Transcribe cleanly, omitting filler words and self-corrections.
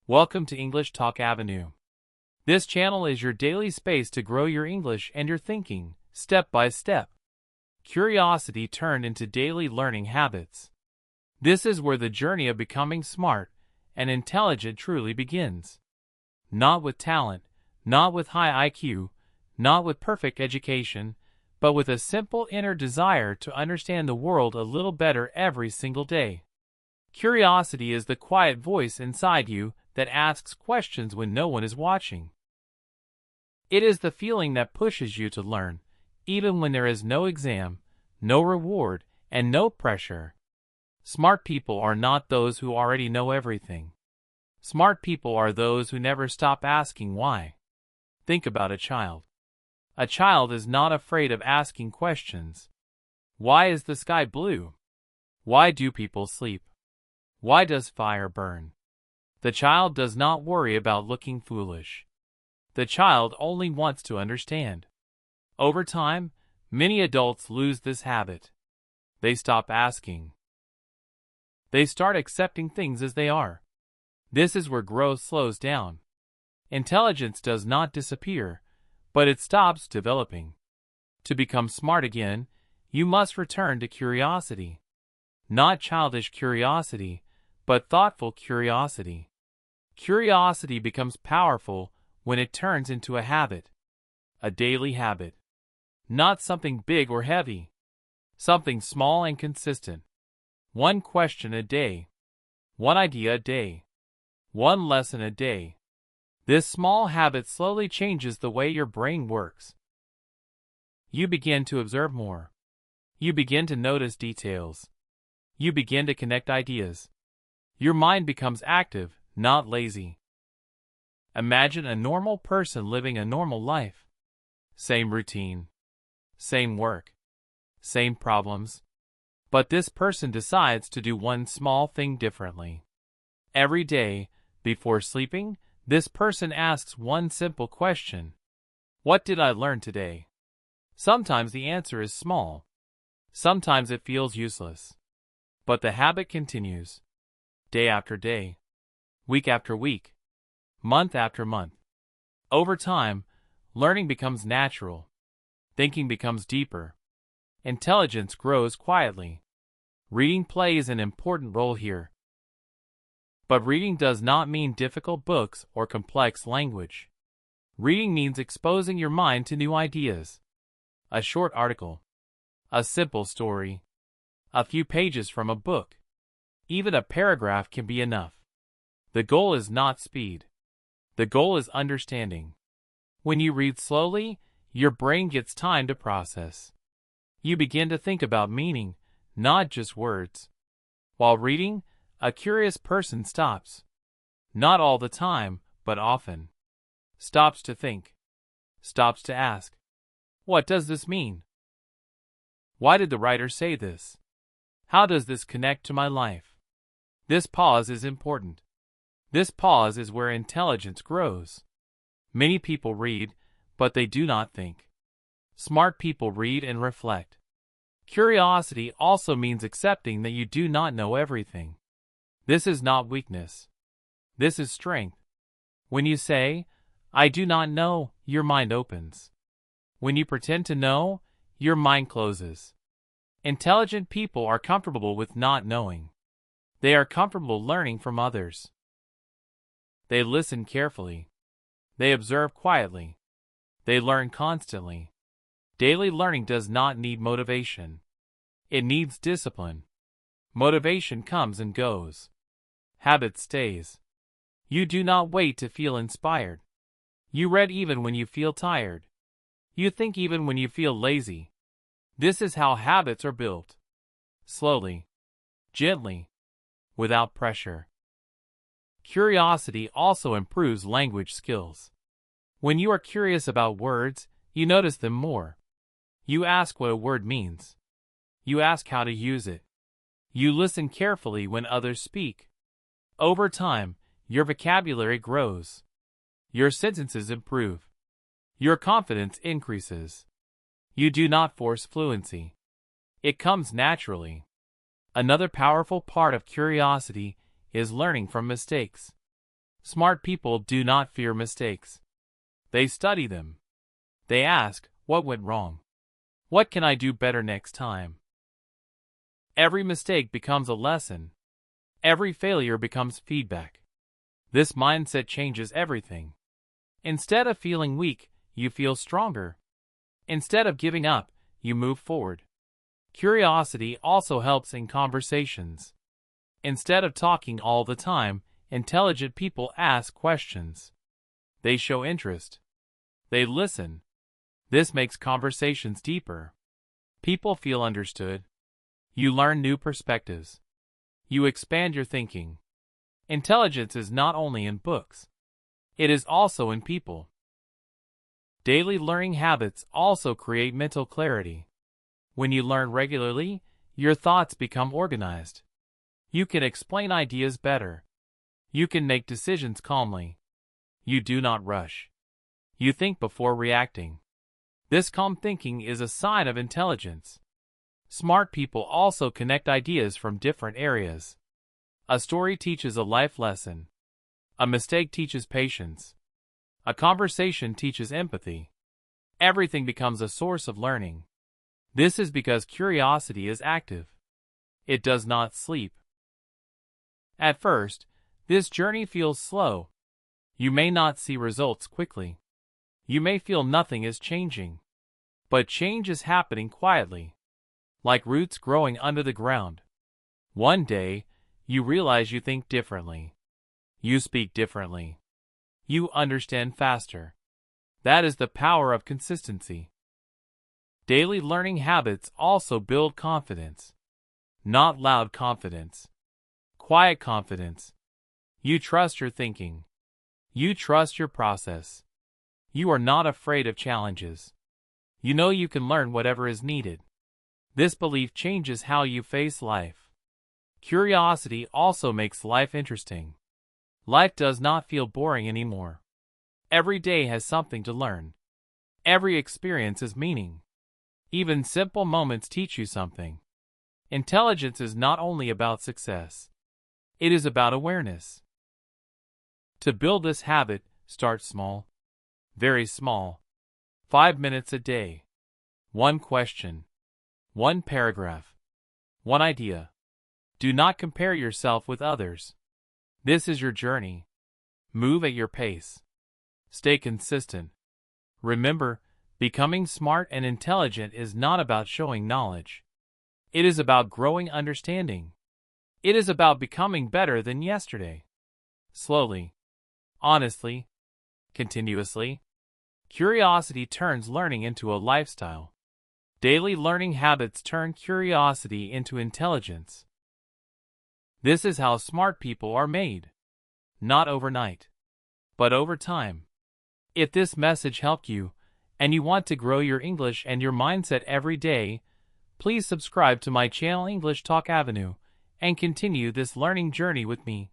Welcome to English Talk Avenue. This channel is your daily space to grow your English and your thinking, step by step. Curiosity turned into daily learning habits. This is where the journey of becoming smart and intelligent truly begins. Not with talent, not with high IQ, not with perfect education, but with a simple inner desire to understand the world a little better every single day. Curiosity is the quiet voice inside you that asks questions when no one is watching. It is the feeling that pushes you to learn, even when there is no exam, no reward, and no pressure. Smart people are not those who already know everything. Smart people are those who never stop asking why. Think about a child. A child is not afraid of asking questions. Why is the sky blue? Why do people sleep? Why does fire burn? The child does not worry about looking foolish. The child only wants to understand. Over time, many adults lose this habit. They stop asking. They start accepting things as they are. This is where growth slows down. Intelligence does not disappear, but it stops developing. To become smart again, you must return to curiosity. Not childish curiosity, but thoughtful curiosity. Curiosity becomes powerful when it turns into a habit. A daily habit. Not something big or heavy. Something small and consistent. One question a day. One idea a day. One lesson a day. This small habit slowly changes the way your brain works. You begin to observe more. You begin to notice details. You begin to connect ideas. Your mind becomes active, not lazy. Imagine a normal person living a normal life. Same routine. Same work. Same problems. But this person decides to do one small thing differently. Every day, before sleeping, this person asks one simple question. What did I learn today? Sometimes the answer is small. Sometimes it feels useless. But the habit continues. Day after day. Week after week. Month after month. Over time, learning becomes natural. Thinking becomes deeper. Intelligence grows quietly. Reading plays an important role here. But reading does not mean difficult books or complex language. Reading means exposing your mind to new ideas. A short article. A simple story. A few pages from a book. Even a paragraph can be enough. The goal is not speed. The goal is understanding. When you read slowly, your brain gets time to process. You begin to think about meaning, not just words. While reading, a curious person stops. Not all the time, but often. Stops to think. Stops to ask. What does this mean? Why did the writer say this? How does this connect to my life? This pause is important. This pause is where intelligence grows. Many people read, but they do not think. Smart people read and reflect. Curiosity also means accepting that you do not know everything. This is not weakness. This is strength. When you say, I do not know, your mind opens. When you pretend to know, your mind closes. Intelligent people are comfortable with not knowing. They are comfortable learning from others. They listen carefully. They observe quietly. They learn constantly. Daily learning does not need motivation. It needs discipline. Motivation comes and goes. Habit stays. You do not wait to feel inspired. You read even when you feel tired. You think even when you feel lazy. This is how habits are built. Slowly. Gently. Without pressure. Curiosity also improves language skills. When you are curious about words, you notice them more. You ask what a word means. You ask how to use it. You listen carefully when others speak. Over time, your vocabulary grows. Your sentences improve. Your confidence increases. You do not force fluency. It comes naturally. Another powerful part of curiosity is learning from mistakes. Smart people do not fear mistakes. They study them. They ask, what went wrong? What can I do better next time? Every mistake becomes a lesson. Every failure becomes feedback. This mindset changes everything. Instead of feeling weak, you feel stronger. Instead of giving up, you move forward. Curiosity also helps in conversations. Instead of talking all the time, intelligent people ask questions. They show interest. They listen. This makes conversations deeper. People feel understood. You learn new perspectives. You expand your thinking. Intelligence is not only in books. It is also in people. Daily learning habits also create mental clarity. When you learn regularly, your thoughts become organized. You can explain ideas better. You can make decisions calmly. You do not rush. You think before reacting. This calm thinking is a sign of intelligence. Smart people also connect ideas from different areas. A story teaches a life lesson. A mistake teaches patience. A conversation teaches empathy. Everything becomes a source of learning. This is because curiosity is active. It does not sleep. At first, this journey feels slow. You may not see results quickly. You may feel nothing is changing. But change is happening quietly, like roots growing under the ground. One day, you realize you think differently. You speak differently. You understand faster. That is the power of consistency. Daily learning habits also build confidence. Not loud confidence. Quiet confidence. You trust your thinking. You trust your process. You are not afraid of challenges. You know you can learn whatever is needed. This belief changes how you face life. Curiosity also makes life interesting. Life does not feel boring anymore. Every day has something to learn. Every experience has meaning. Even simple moments teach you something. Intelligence is not only about success. It is about awareness. To build this habit, start small. Very small. 5 minutes a day. One question. One paragraph. One idea. Do not compare yourself with others. This is your journey. Move at your pace. Stay consistent. Remember, becoming smart and intelligent is not about showing knowledge. It is about growing understanding. It is about becoming better than yesterday. Slowly. Honestly. Continuously. Curiosity turns learning into a lifestyle. Daily learning habits turn curiosity into intelligence. This is how smart people are made. Not overnight, but over time. If this message helped you, and you want to grow your English and your mindset every day, please subscribe to my channel English Talk Avenue and continue this learning journey with me.